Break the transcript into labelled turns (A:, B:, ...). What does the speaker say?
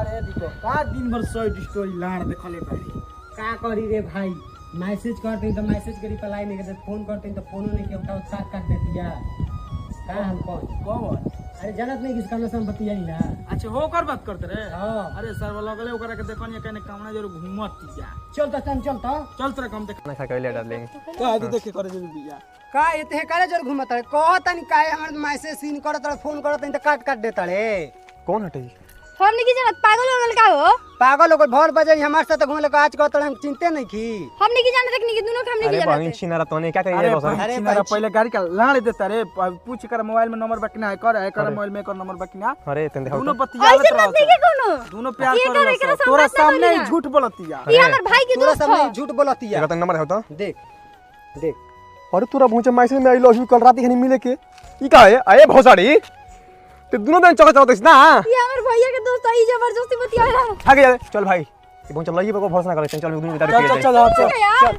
A: अरे देखो का दिन भर सॉइड स्टोरी लाड़ देखले बाड़ी
B: का करी रे भाई मैसेज करते तो मैसेज के रिप्लाई नहीं करते फोन करते तो फोन नहीं के उठा साथ काट देती है का हम कौन अरे जानत नहीं किसका नसम बतिया ना
A: अच्छा हो कर बात करते रे
B: हां
A: अरे सर वाला गले ओकरा के देखनिया कने कामना जरूर घूमत जा
B: चल तो
A: चल तोरा काम देख
C: खाना खा के ले डालेंगे
A: का आदि देख के करे जरूर बिया
B: का एते काले जर घुमत रे कहत नहीं काहे हमर मैसेज सीन करत रे फोन करत नहीं तो काट काट देता रे
C: कौन हटे
D: हम नहीं की जानत पागल हो गल का हो
B: पागल हो भर बजे हमारे साथ घूमे लगा आज कहत हम चिंते नहीं की
D: हम नहीं की जानत कि दोनों हम नहीं की
C: अरे
D: जानत
C: बहन छिनारा तोने क्या कहिए
A: अरे
C: बस
A: अरे पहले गाड़ी का लाड़ देता रे पूछ कर मोबाइल में नंबर बकना है कर मोबाइल में कर नंबर बकना
C: अरे तंदे हो
A: दोनों बतियावत
D: ऐसे मत नहीं के कोनो
A: दोनों प्यार
D: ये
A: कर
D: एकरा सामने
A: तोरा
D: मत ना
A: सामने
D: बोली
A: ही झूठ बोलतिया
D: ये हमर भाई की
B: तोरा
D: दोस्त
B: सामने
D: है
B: झूठ बोलती है
C: तेरा नंबर है तो
B: देख
C: अरे तोरा पहुंचे मैसेज में आई लव यू कल रात ही मिले के ई का है आए भोसाड़ी ते दोनों दिन चौक चौक ना
D: ये हमर भैया के दोस्त है जबरदस्ती बतिया रहा
C: भाग जा चल भाई ये पहुंच चल ये को भरोसा ना करे चल दोनों
A: चल चल
D: है यार